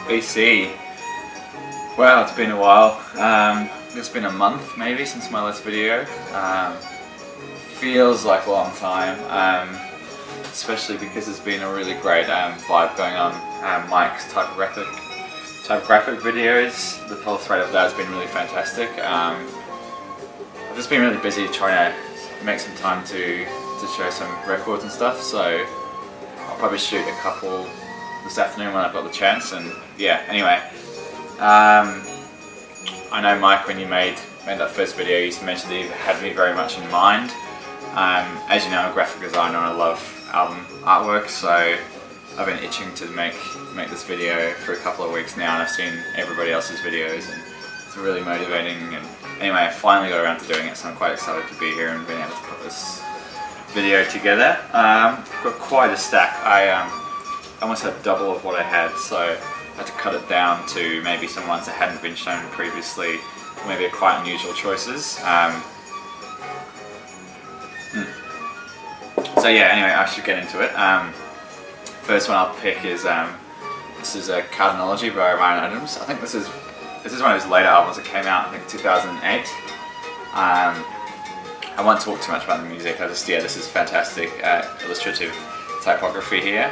BC. Wow, it's been a while. It's been a month maybe since my last video. Feels like a long time, especially because there's been a really great vibe going on. Mike's typographic videos, the whole thread of that has been really fantastic. I've just been really busy trying to make some time to show some records and stuff, so I'll probably shoot a couple this afternoon when I've got the chance. And yeah, anyway, I know Mike, when you made that first video, you used to mention that you had me very much in mind. As you know, I'm a graphic designer and I love album artwork, so I've been itching to make this video for a couple of weeks now, and I've seen everybody else's videos and it's really motivating. And anyway, I finally got around to doing it, so I'm quite excited to be here and being able to put this video together. I've got quite a stack. I almost had double of what I had, so I had to cut it down to maybe some ones that hadn't been shown previously, maybe are quite unusual choices. So yeah, anyway, I should get into it. First one I'll pick is this is a Cardinology by Ryan Adams. I think this is one of his later albums that came out, I think 2008. I won't talk too much about the music. This is fantastic illustrative typography here.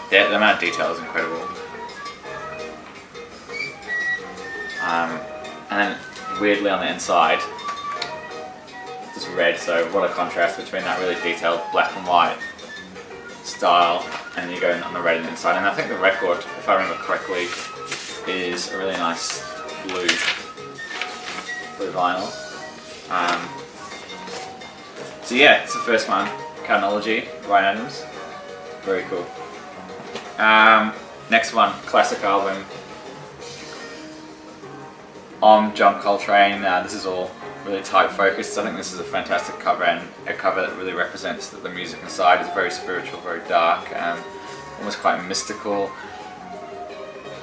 The amount of detail is incredible. And then weirdly on the inside, just red, so what a contrast between that really detailed black and white style and you go on the red on the inside. And I think the record, if I remember correctly, is a really nice blue vinyl. So yeah, it's the first one, Cardinology, Ryan Adams. Very cool. Next one, classic album, John Coltrane. This is all really type focused. I think this is a fantastic cover, and a cover that really represents the music inside. It's very spiritual, very dark, almost quite mystical,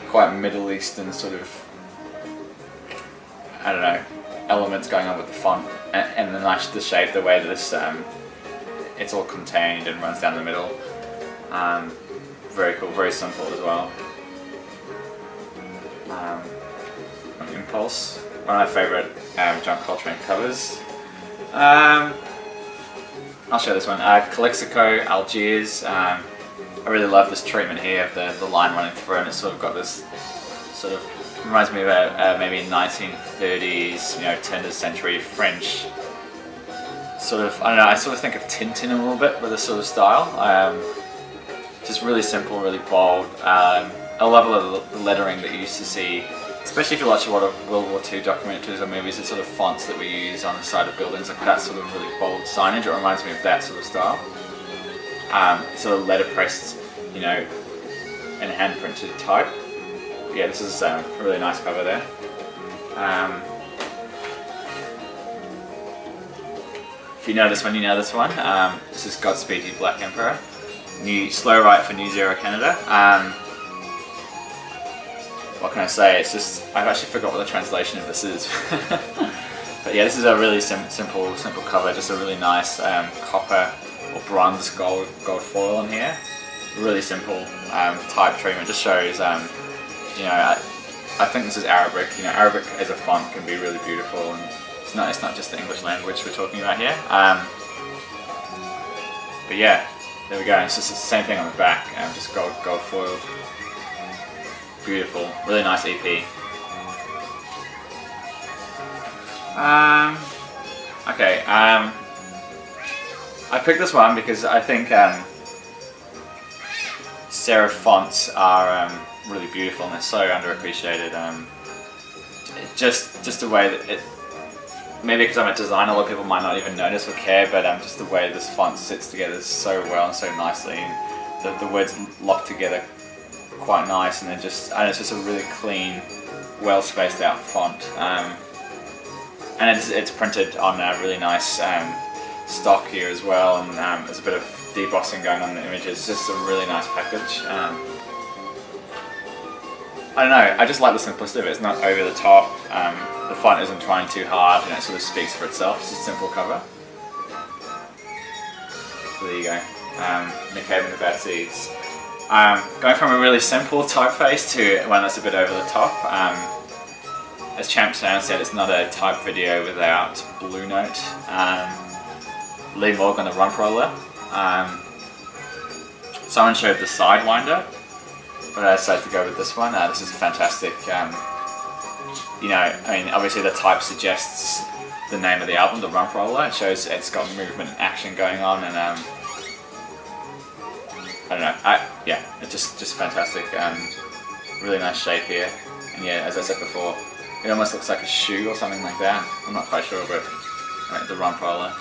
quite Middle Eastern sort of, I don't know, elements going on with the font and the shape, the way that this it's all contained and runs down the middle. Very cool, very simple as well. Impulse, one of my favourite John Coltrane covers. I'll show this one. Calexico, Algiers. I really love this treatment here of the line running through, and it's sort of got this sort of, reminds me of maybe 1930s, turn of the century French sort of, I don't know, I sort of think of Tintin a little bit with this sort of style. Just really simple, really bold. I love a lot of the lettering that you used to see, especially if you watch a lot of World War II documentaries or movies. The sort of fonts that we use on the side of buildings, like that sort of really bold signage. It reminds me of that sort of style. Sort of letterpressed, and hand printed type. But yeah, this is a really nice cover there. If you know this one, you know this one. This is Godspeed You Black Emperor. New slow write for New Zero Canada. What can I say? It's just, I've actually forgot what the translation of this is. But yeah, this is a really simple cover. Just a really nice copper or bronze gold foil on here. Really simple type treatment. Just shows, I think this is Arabic. Arabic as a font can be really beautiful, and it's not just the English language we're talking about here. But yeah. There we go, it's just the same thing on the back, just gold foiled. Beautiful, really nice EP. Okay, I picked this one because I think serif fonts are really beautiful and they're so underappreciated. Just the way that it, maybe because I'm a designer, a lot of people might not even notice or care, but just the way this font sits together so well and so nicely, and the words lock together quite nice, and it's just a really clean, well spaced out font. And it's printed on a really nice stock here as well, and there's a bit of debossing going on in the images. It's just a really nice package. I don't know, I just like the simplicity of it. It's not over the top. The font isn't trying too hard, it sort of speaks for itself. It's a simple cover. So there you go. Nick Haven of Bad Seeds. Going from a really simple typeface to one that's a bit over the top. As Champ Sound said, it's not a type video without Blue Note. Lee Morgan, the rump roller. Someone showed the Sidewinder, but I decided to go with this one. This is fantastic. You know, I mean, obviously the type suggests the name of the album, the rump roller. It shows it's got movement and action going on, and I don't know. Yeah, it's just fantastic. Really nice shape here, and yeah, as I said before, it almost looks like a shoe or something like that. I'm not quite sure, but the rump roller,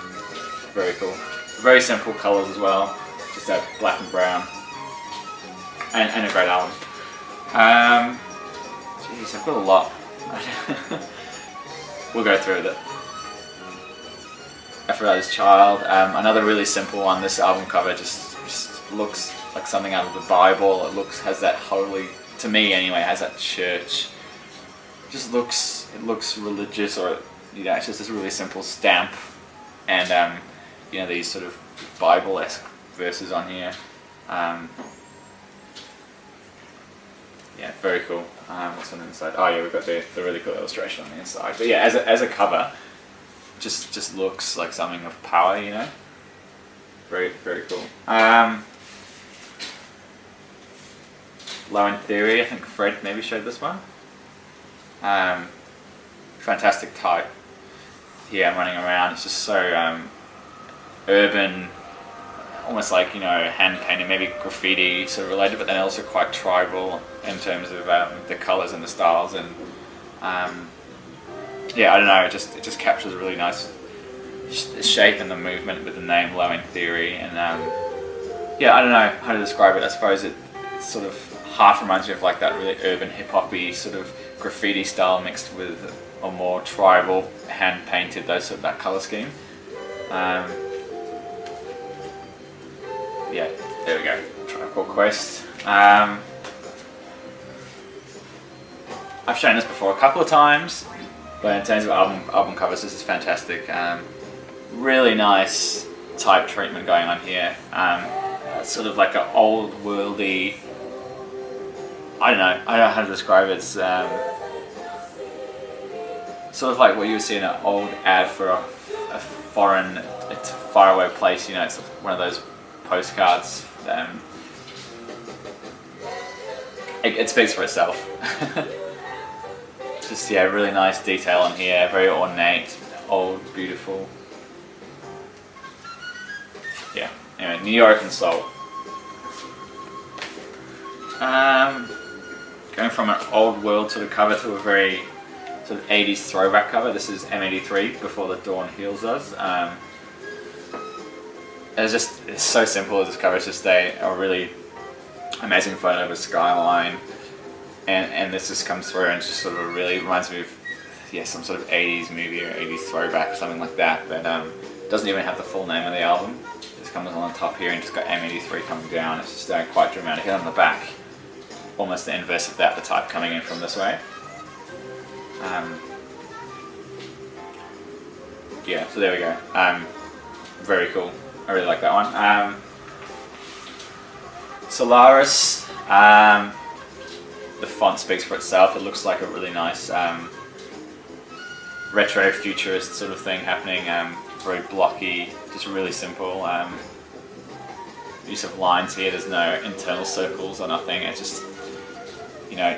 very cool. Very simple colours as well, just that black and brown, and a great album. Jeez, I've got a lot. We'll go through it. Aphrodite's Child, another really simple one. This album cover just looks like something out of the Bible. It has that holy, to me anyway, has that church. It looks religious, or you know, it's just this really simple stamp, and you know, these sort of Bible-esque verses on here. Yeah, very cool. What's on the inside? Oh yeah, we've got the really cool illustration on the inside. But yeah, as a cover, just looks like something of power, you know. Very cool. Low in Theory, I think Fred maybe showed this one. Fantastic type. Here I'm running around. It's just so urban, almost like, you know, hand painted, maybe graffiti sort of related, but then also quite tribal in terms of the colours and the styles, and yeah, I don't know, it just captures a really nice shape and the movement with the name Low in Theory, and yeah, I don't know how to describe it. I suppose it sort of half reminds me of like that really urban hip-hop-y sort of graffiti style mixed with a more tribal, hand painted, that colour scheme. Yeah, there we go. Tribe Called Quest. I've shown this before a couple of times, but in terms of album covers, this is fantastic. Really nice type treatment going on here. Sort of like an old worldy. I don't know how to describe it. It's sort of like what you would see in an old ad for a foreign, it's a faraway place. You know, it's one of those postcards. It speaks for itself. Just yeah, really nice detail on here, very ornate, old, beautiful. Yeah. Anyway, New York and Soul. Going from an old world sort of cover to a very sort of 80s throwback cover. This is M83, Before the Dawn Heals Us. It's so simple as this cover. It's just a really amazing photo of a skyline, and this just comes through and just sort of really reminds me of some sort of 80s movie or 80s throwback or something like that. But doesn't even have the full name of the album. It just comes on the top here and just got M83 coming down. It's just quite dramatic. And on the back, almost the inverse of that, the type coming in from this way. Yeah, so there we go. Very cool. I really like that one. Solaris, the font speaks for itself. It looks like a really nice retro futurist sort of thing happening. Very blocky, just really simple. Use of lines here. There's no internal circles or nothing. It's just, you know,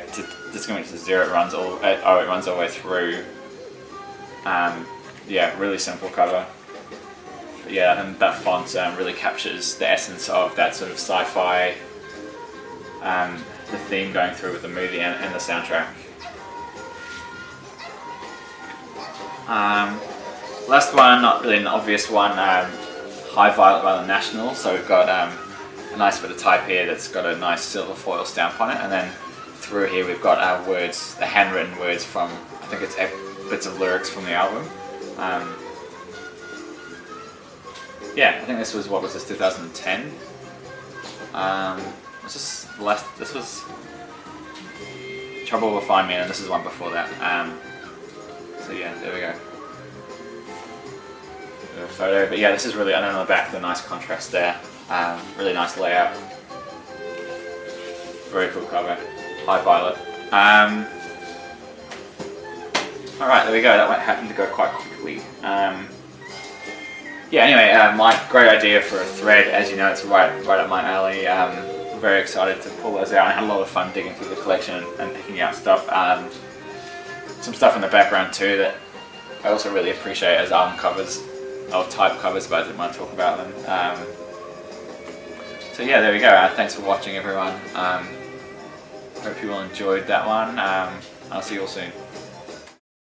just going to zero. It runs all the way through. Yeah, really simple cover. But yeah, and that font really captures the essence of that sort of sci-fi, the theme going through with the movie and the soundtrack. Last one, not really an obvious one, High Violet by the National. So we've got a nice bit of type here that's got a nice silver foil stamp on it, and then through here we've got words, the handwritten words from, I think it's bits of lyrics from the album. Yeah, I think this was, 2010? This was Trouble Will Find Me, and this is one before that. So yeah, there we go. A photo, but yeah, this is really, I don't know, on the back, the nice contrast there. Really nice layout. very cool cover. High Violet. Alright, there we go. That happened to go quite quickly. Yeah, anyway, my great idea for a thread. As you know, it's right up my alley. Very excited to pull those out. I had a lot of fun digging through the collection and picking out stuff. Some stuff in the background too that I also really appreciate as album covers, or type covers, but I didn't want to talk about them. So yeah, there we go. Thanks for watching, everyone. Hope you all enjoyed that one. I'll see you all soon.